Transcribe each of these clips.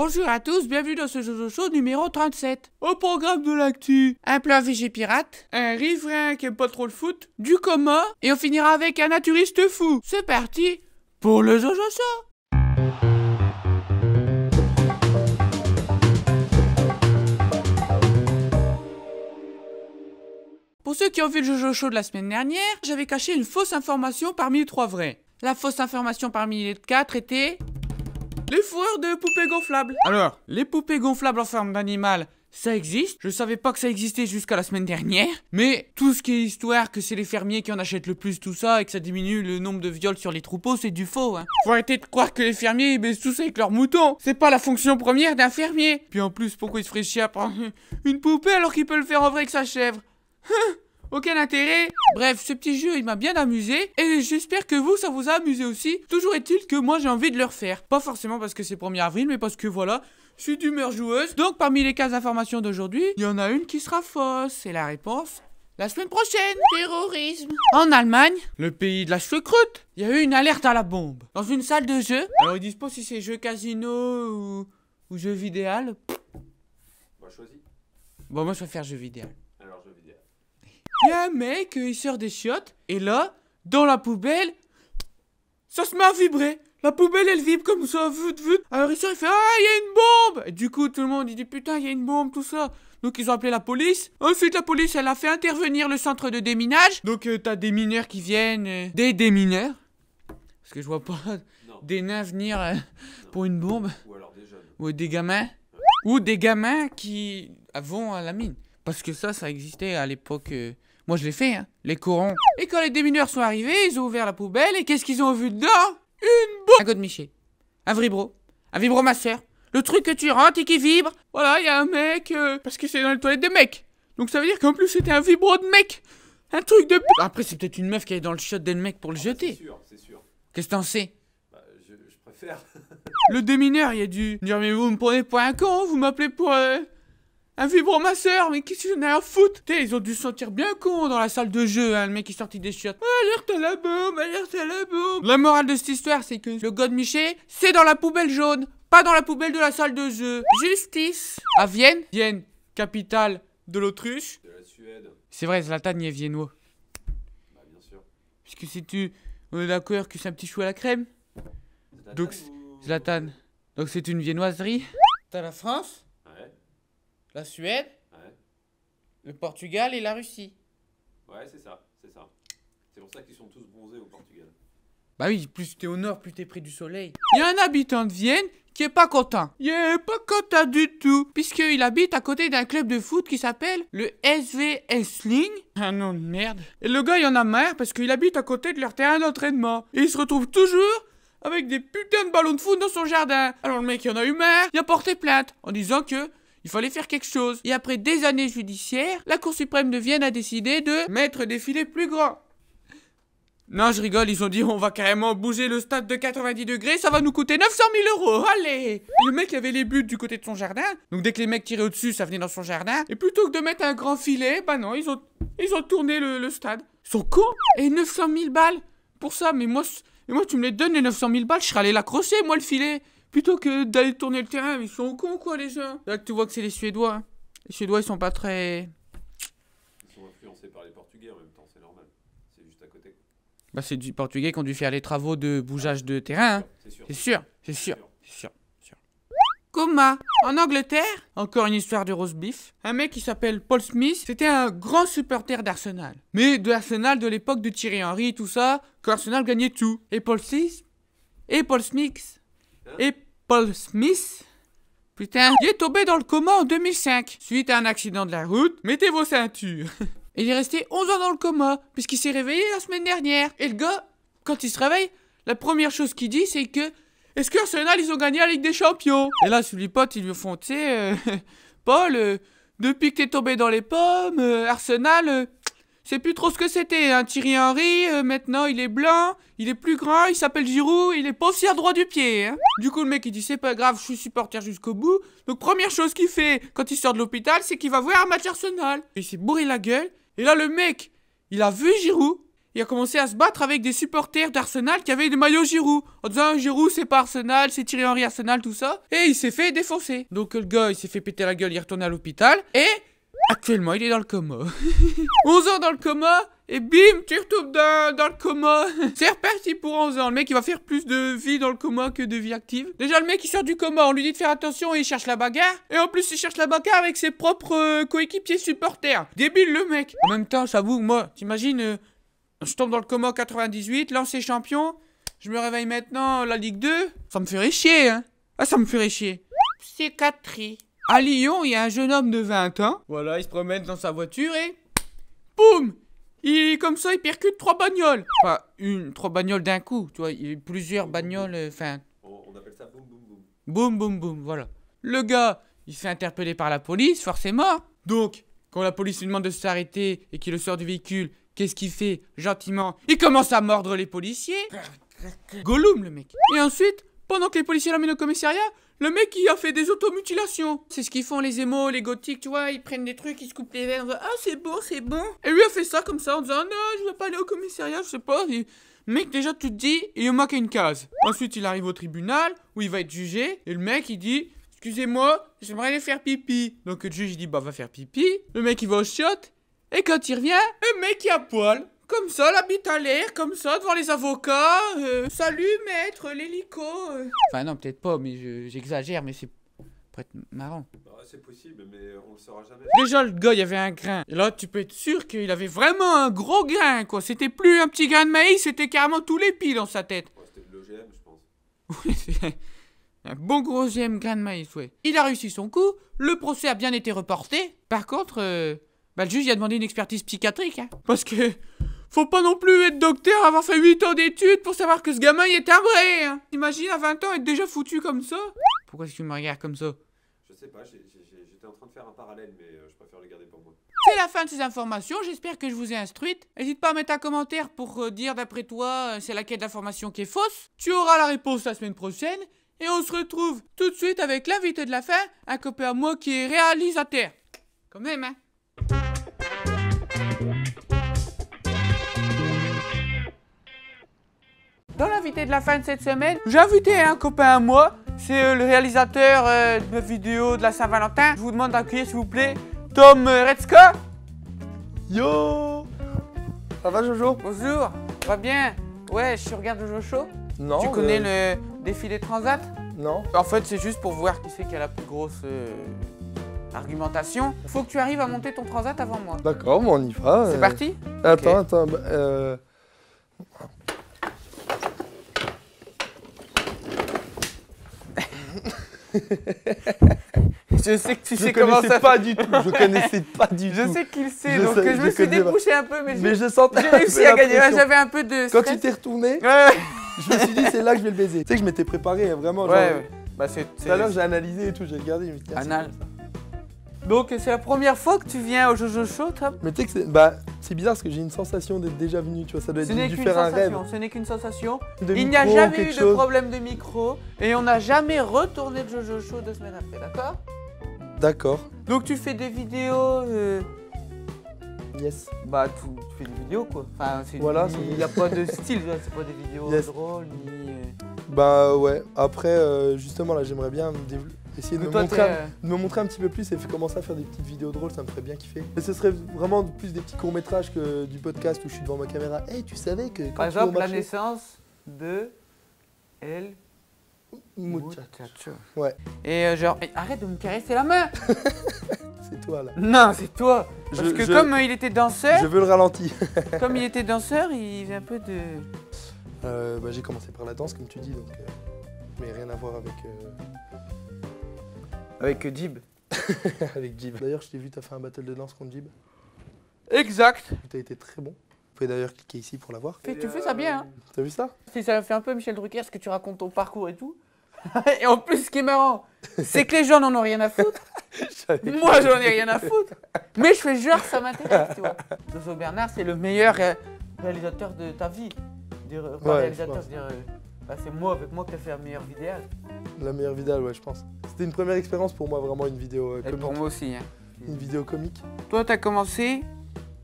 Bonjour à tous, bienvenue dans ce Jojo Show numéro 37. Au programme de l'actu, un plan VG pirate, un riverain qui aime pas trop le foot, du coma, et on finira avec un naturiste fou. C'est parti pour le Jojo Show. Pour ceux qui ont vu le Jojo Show de la semaine dernière, j'avais caché une fausse information parmi les 3 vrais. La fausse information parmi les 4 était... les fourrures de poupées gonflables. Alors, les poupées gonflables en forme d'animal, ça existe. Je savais pas que ça existait jusqu'à la semaine dernière. Mais tout ce qui est histoire que c'est les fermiers qui en achètent le plus, tout ça, et que ça diminue le nombre de viols sur les troupeaux, c'est du faux, hein. Faut arrêter de croire que les fermiers ils baissent tout ça avec leurs moutons. C'est pas la fonction première d'un fermier. Puis en plus, pourquoi il se ferait chier à prendre une poupée alors qu'il peut le faire en vrai avec sa chèvre? Aucun intérêt. Bref, ce petit jeu il m'a bien amusé et j'espère que vous ça vous a amusé aussi. Toujours est-il que moi j'ai envie de le refaire. Pas forcément parce que c'est 1er avril mais parce que voilà, je suis d'humeur joueuse. Donc parmi les 15 informations d'aujourd'hui, il y en a une qui sera fausse. C'est la réponse la semaine prochaine. Terrorisme. En Allemagne, le pays de la choucroute, il y a eu une alerte à la bombe dans une salle de jeu. Alors ils disent pas si c'est jeu casino ou jeu vidéo. Bah choisis. Bon moi je préfère jeu vidéo. Alors jeu vidéo. Il y a un mec, il sort des chiottes, et là, dans la poubelle, ça se met à vibrer. La poubelle, elle vibre comme ça, vut. Alors il sort, il fait « Ah, il y a une bombe !» Et du coup, tout le monde, il dit « Putain, il y a une bombe, tout ça !» Donc ils ont appelé la police. Ensuite, la police, elle a fait intervenir le centre de déminage. Donc t'as des mineurs qui viennent... des démineurs. Parce que je vois pas des nains venir pour une bombe. Ou alors des jeunes. Ou des gamins. Ou des gamins qui vont à la mine. Parce que ça existait à l'époque... Moi je l'ai fait, hein, les corons. Et quand les démineurs sont arrivés, ils ont ouvert la poubelle et qu'est-ce qu'ils ont vu dedans? Une bombe. Un godemiché, un vibromasseur, le truc que tu rentres et qui vibre. Voilà, il y a un mec, parce que c'est dans les toilettes des mecs. Donc ça veut dire qu'en plus c'était un vibro de mec. Un truc de... Après c'est peut-être une meuf qui est dans le shot d'un mec pour le jeter. C'est sûr. Qu'est-ce que t'en sais? Bah je préfère. Le démineur, il a dû dire mais vous me prenez pour un con, vous m'appelez pour... un vibromasseur, mais qu'est-ce que j'en ai à foutre? T'sais, ils ont dû se sentir bien cons dans la salle de jeu, hein, le mec qui sortit des chiottes. Alerte à la bombe, alerte à la bombe. La morale de cette histoire, c'est que le godemiché, c'est dans la poubelle jaune, pas dans la poubelle de la salle de jeu. Justice. À Vienne, capitale de l'Autriche. De la Suède. C'est vrai, Zlatan il est viennois. Bah bien sûr. Puisque on est d'accord que c'est un petit chou à la crème. Donc, Zlatan. Donc c'est une viennoiserie. T'as la France. Ouais. La Suède, Ouais. le Portugal et la Russie. Ouais, c'est ça. C'est pour ça qu'ils sont tous bronzés au Portugal. Bah oui, plus t'es au nord, plus t'es près du soleil. Il y a un habitant de Vienne qui est pas content. Il est pas content du tout. Puisqu'il habite à côté d'un club de foot qui s'appelle le SV Essling. Un nom de merde. Et le gars, il en a marre parce qu'il habite à côté de leur terrain d'entraînement. Et il se retrouve toujours avec des putains de ballons de foot dans son jardin. Alors le mec, il en a eu marre. Il a porté plainte en disant que... il fallait faire quelque chose. Et après des années judiciaires, la Cour suprême de Vienne a décidé de mettre des filets plus grands. Non, je rigole, ils ont dit on va carrément bouger le stade de 90 degrés, ça va nous coûter 900 000 €, allez. Et le mec avait les buts du côté de son jardin, donc dès que les mecs tiraient au-dessus, ça venait dans son jardin. Et plutôt que de mettre un grand filet, bah non, ils ont tourné le stade. Ils sont cons. Et 900 000 balles pour ça, mais moi tu me les donnes les 900 000 balles, je serais allé l'accrocher, moi le filet. Plutôt que d'aller tourner le terrain, ils sont cons quoi les gens. Là que tu vois que c'est les Suédois. Hein. Les Suédois ils sont pas très... Ils sont influencés par les Portugais en même temps, c'est normal. C'est juste à côté. Bah c'est du Portugais qui ont dû faire les travaux de bougeage de terrain. Hein. C'est sûr. C'est sûr. Coma. En Angleterre, encore une histoire de roast beef. Un mec qui s'appelle Paul Smith, c'était un grand supporter d'Arsenal. Mais de Arsenal de l'époque de Thierry Henry, tout ça, quand Arsenal gagnait tout. Et Paul Smith, putain, il est tombé dans le coma en 2005, suite à un accident de la route. Mettez vos ceintures. Et il est resté 11 ans dans le coma, puisqu'il s'est réveillé la semaine dernière. Et le gars, quand il se réveille, la première chose qu'il dit, c'est que... est-ce que Arsenal, ils ont gagné la Ligue des Champions? Et là, sur les potes, ils lui font, tu sais, Paul, depuis que t'es tombé dans les pommes, Arsenal... c'est plus trop ce que c'était, hein. Thierry Henry, maintenant il est blanc, il est plus grand, il s'appelle Giroud, il est pas aussi à droit du pied, hein. Du coup le mec il dit c'est pas grave, je suis supporter jusqu'au bout. Donc première chose qu'il fait quand il sort de l'hôpital, c'est qu'il va voir un match Arsenal. Il s'est bourré la gueule, et là le mec, il a vu Giroud, il a commencé à se battre avec des supporters d'Arsenal qui avaient des maillots Giroud. En disant Giroud c'est pas Arsenal, c'est Thierry Henry Arsenal, tout ça. Et il s'est fait défoncer. Donc le gars il s'est fait péter la gueule, il est retourné à l'hôpital. Et actuellement il est dans le coma. 11 ans dans le coma. Et bim, tu retombes dans le coma. C'est reparti pour 11 ans. Le mec il va faire plus de vie dans le coma que de vie active. Déjà le mec il sort du coma, on lui dit de faire attention et il cherche la bagarre. Et en plus il cherche la bagarre avec ses propres coéquipiers supporters. Débile le mec. En même temps j'avoue, moi, t'imagines... je tombe dans le coma en 98, lancé champion. Je me réveille maintenant, la Ligue 2. Ça me ferait chier, hein. Ah, ça me ferait chier. Psychiatrie. À Lyon, il y a un jeune homme de 20 ans. Voilà, il se promène dans sa voiture et... boum! Comme ça, il percute 3 bagnoles. Enfin, 3 bagnoles d'un coup, tu vois. Il y a plusieurs bagnoles, enfin... On appelle ça boum boum boum. Boum, boum, boum, voilà. Le gars, il se fait interpeller par la police, forcément. Donc, quand la police lui demande de s'arrêter et qu'il le sort du véhicule... qu'est-ce qu'il fait? Gentiment, il commence à mordre les policiers. Gollum, le mec. Et ensuite, pendant que les policiers l'emmènent au commissariat, le mec, il a fait des automutilations. C'est ce qu'ils font les émos, les gothiques, tu vois. Ils prennent des trucs, ils se coupent les veines en disant, ah, c'est bon, c'est bon. Et lui a fait ça comme ça en disant, non, je veux pas aller au commissariat, je sais pas. Et... le mec, déjà, tu te dis, il lui manque une case. Ensuite, il arrive au tribunal, où il va être jugé. Et le mec, il dit, excusez-moi, j'aimerais aller faire pipi. Donc le juge, il dit, bah, va faire pipi. Le mec, il va au chiottes. Et quand il revient, le mec il a poil. Comme ça, la bite à l'air, comme ça, devant les avocats. Salut maître, l'hélico. Enfin non, peut-être pas, mais j'exagère, mais c'est pour être marrant. Bah, c'est possible, mais on le saura jamais. Déjà, le gars, il avait un grain. Et là, tu peux être sûr qu'il avait vraiment un gros grain, quoi. C'était plus un petit grain de maïs, c'était carrément tout l'épi dans sa tête. Ouais, c'était de l'OGM, je pense. Oui, c'est un bon gros grain de maïs, ouais. Il a réussi son coup, le procès a bien été reporté. Par contre... bah, le juge il a demandé une expertise psychiatrique, hein. Parce que faut pas non plus être docteur, avoir fait 8 ans d'études pour savoir que ce gamin il est timbré, hein. T'imagines à 20 ans être déjà foutu comme ça? Pourquoi est-ce que tu me regardes comme ça? Je sais pas, j'étais en train de faire un parallèle, mais je préfère le garder pour moi. C'est la fin de ces informations, j'espère que je vous ai instruite. N'hésite pas à mettre un commentaire pour dire d'après toi c'est laquelle d'information qui est fausse. Tu auras la réponse la semaine prochaine. Et on se retrouve tout de suite avec l'invité de la fin, un copain à moi qui est réalisateur. Quand même, hein. Dans l'invité de la fin de cette semaine, j'ai invité un copain à moi. C'est le réalisateur de ma vidéo de la Saint-Valentin. Je vous demande d'accueillir s'il vous plaît Tom Redska. Yo! Ça va Jojo? Bonjour, ça va bien? Ouais, je regarde Jojo Show. Non. Tu connais le défilé Transat? Non. En fait, c'est juste pour voir qui c'est qui a la plus grosse argumentation. Faut que tu arrives à monter ton Transat avant moi. D'accord, bon, on y va. C'est parti? Attends, Ok. attends. Je sais que tu Je sais comment ça pas du tout. Je connaissais pas du tout. Je sais qu'il sait, Je donc sais- je je me suis connais pas. débouché un peu, mais je sentais j'ai un réussi peu à la gagner. Ouais, pression. j'avais un peu de Quand stress. tu t'es retourné, Ouais, je me suis dit c'est là que je vais le baiser. Tu sais que je m'étais préparé vraiment. Genre, ouais. Bah c'est... tout à l'heure j'ai analysé et tout, j'ai regardé. Je me suis dit, ah, c'est Anal. comme ça. Donc c'est la première fois que tu viens au Jojo Show, Tom? Mais tu sais que c'est bizarre parce que j'ai une sensation d'être déjà venu, tu vois, ça doit Ce être n'est dû qu'une faire un rêve. sensation, ce n'est qu'une sensation. De Il n'y a micro, jamais quelque eu de chose. problème de micro et on n'a jamais retourné le Jojo Show 2 semaines après, d'accord? D'accord. Donc tu fais des vidéos... Yes. Bah tu fais des vidéos quoi. Enfin, Voilà, il n'y a pas de style, c'est pas des vidéos Yes. drôles ni... Bah ouais. Après, justement là, j'aimerais bien essayer de Mais me, toi, montrer t'es, de me montrer un petit peu plus et commencer à faire des petites vidéos drôles, ça me ferait bien kiffer. Mais ce serait vraiment plus des petits courts-métrages que du podcast où je suis devant ma caméra. Hey, tu savais que quand Par tu vas au exemple, la marché... naissance de El Muchacho. Ouais, Et genre, arrête de me caresser la main. c'est toi là. Non, c'est toi. Parce que comme il était danseur, Je veux le ralenti. comme il était danseur, il fait un peu de... Bah, j'ai commencé par la danse comme tu dis, donc... mais rien à voir Avec Jib. avec Jib. D'ailleurs, je t'ai vu, t'as fait un battle de danse contre Jib. Exact. T'as été très bon. Vous pouvez d'ailleurs cliquer ici pour la voir. Tu fais ça bien, hein. T'as vu ça? Si ça fait un peu Michel Drucker, ce que tu racontes ton parcours et tout. Et en plus, ce qui est marrant, c'est que les gens n'en ont rien à foutre. Moi, j'en ai rien à foutre. Mais je fais genre, ça m'intéresse, tu vois. Jojo Bernard, c'est le meilleur réalisateur de ta vie. Pas réalisateur, je c'est-à-dire, c'est moi, avec moi, qui a fait la meilleure vidéo. La meilleure vidéo, ouais, je pense. C'était une première expérience pour moi, vraiment une vidéo Et comique. pour moi aussi, hein. Une vidéo comique. Toi, t'as commencé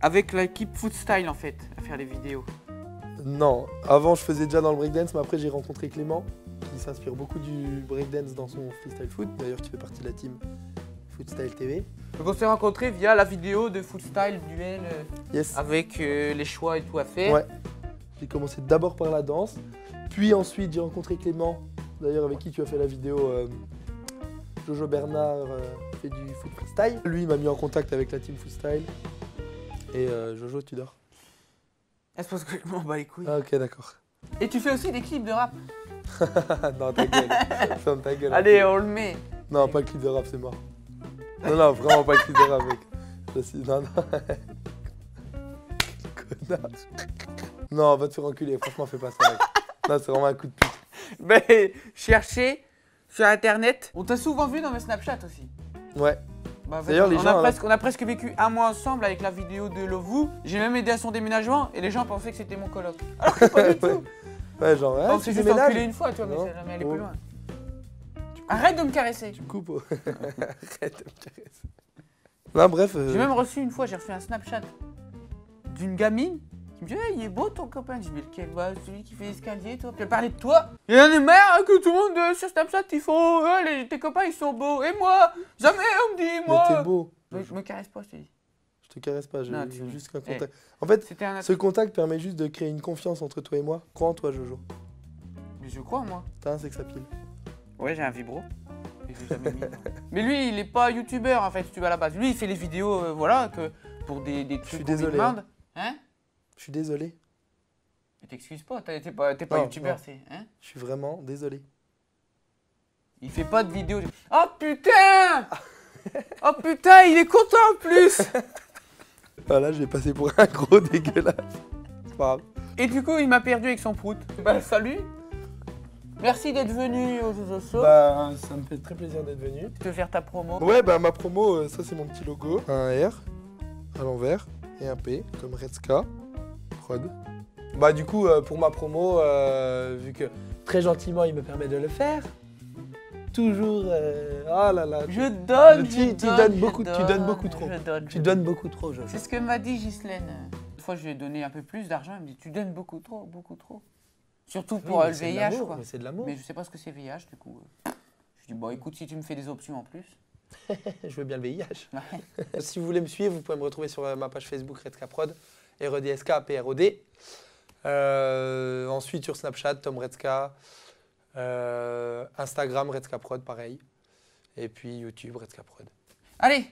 avec l'équipe Footstyle en fait, à faire les vidéos. Non, avant je faisais déjà dans le breakdance, mais après j'ai rencontré Clément, qui s'inspire beaucoup du breakdance dans son freestyle foot. D'ailleurs, qui fait partie de la team Footstyle TV. Donc on s'est rencontrés via la vidéo de Footstyle duel Yes. avec les choix et tout à faire. Ouais. J'ai commencé d'abord par la danse, puis ensuite j'ai rencontré Clément, d'ailleurs avec qui tu as fait la vidéo Jojo Bernard fait du foot freestyle. Lui il m'a mis en contact avec la team Footstyle. Et Jojo, tu dors? C'est parce que je m'en bats les couilles. Ah ok, d'accord. Et tu fais aussi des clips de rap. Non, ta gueule. Ferme ta gueule. Allez, on le met. Non, pas le clip de rap, c'est mort. Non, vraiment pas le clip de rap, mec. Non, non. Connard. Non, va te faire enculer, franchement, fais pas ça, mec. Non, c'est vraiment un coup de pute. Ben, cherchez sur internet. On t'a souvent vu dans mes Snapchat aussi. Ouais. Bah, D'ailleurs, les gens, on a presque vécu un mois ensemble avec la vidéo de Lovoo. J'ai même aidé à son déménagement et les gens pensaient que c'était mon coloc. Alors que pas du tout. Ouais, genre, On s'est juste enculé une fois, tu vois, mais Non. c'est jamais allé Oh. plus loin. Arrête de me caresser. Tu me coupes. Arrête de me caresser. Non, bref. J'ai même reçu une fois, j'ai reçu un Snapchat d'une gamine qui me dit hey, il est beau ton copain. Je dis mais lequel? Bah, celui qui fait l'escalier, toi. Puis elle parlait de toi. Il en est marre que tout le monde sur Snapchat ils font tes copains ils sont beaux. Et moi, jamais on me dit Mais moi. t'es beau. Je me caresse pas, je te dis. Je te caresse pas, j'ai Non, tu- juste qu'un contact. En fait, C'était un ce contact permet juste de créer une confiance entre toi et moi. Crois en toi, Jojo. Mais je crois moi. T'as un sex appeal. Ouais, j'ai un vibro. Mais je l'ai jamais mis. Mais lui, il est pas youtubeur en fait, si tu vas à la base. Lui, il fait les vidéos, voilà, que pour des trucs suis qu'on lui désolé, demande. Hein? Je suis désolé. Mais t'excuses pas, t'es pas Non, youtubeur, non. c'est. Hein? Je suis vraiment désolé. Il fait pas de vidéos. Oh putain! Oh putain, il est content en plus! Voilà, je vais passer pour un gros dégueulasse. C'est pas grave. Et du coup, il m'a perdu avec son prout. Bah, salut! Merci d'être venu au Jojo Show. Bah, ça me fait très plaisir d'être venu. Tu veux faire ta promo? Ouais, bah ma promo, ça c'est mon petit logo. Un R à l'envers et un P, comme Redska. Prod. Bah du coup, pour ma promo, vu que très gentiment il me permet de le faire, toujours... oh là là. Je donne, Tu donnes beaucoup trop. Tu donnes beaucoup trop, Jojo. C'est ce que m'a dit Ghislaine. Une fois, je lui ai donné un peu plus d'argent. Elle me dit, tu donnes beaucoup trop, beaucoup trop. Surtout pour le VIH, quoi. Mais c'est de l'amour. Mais je sais pas ce que c'est VIH, du coup. Je dis, bon, écoute, si tu me fais des options en plus. Je veux bien le VIH. Ouais. Si vous voulez me suivre, vous pouvez me retrouver sur ma page Facebook Redska Prod, REDSK PROD. Ensuite sur Snapchat, Tom Redska. Instagram Redska Prod, pareil. Et puis YouTube Redska Prod. Allez!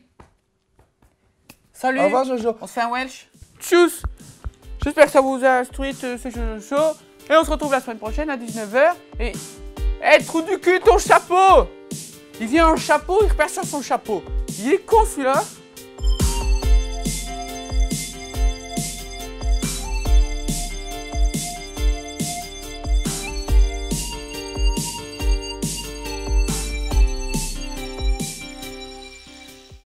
Salut! Au revoir Jojo. On se fait un Welsh. Tchuss! J'espère que ça vous a instruit ce Jojo Show. Et on se retrouve la semaine prochaine à 19h. Et. Trou du cul, ton chapeau! Il vient en chapeau, il repère sur son chapeau. Il est con celui-là.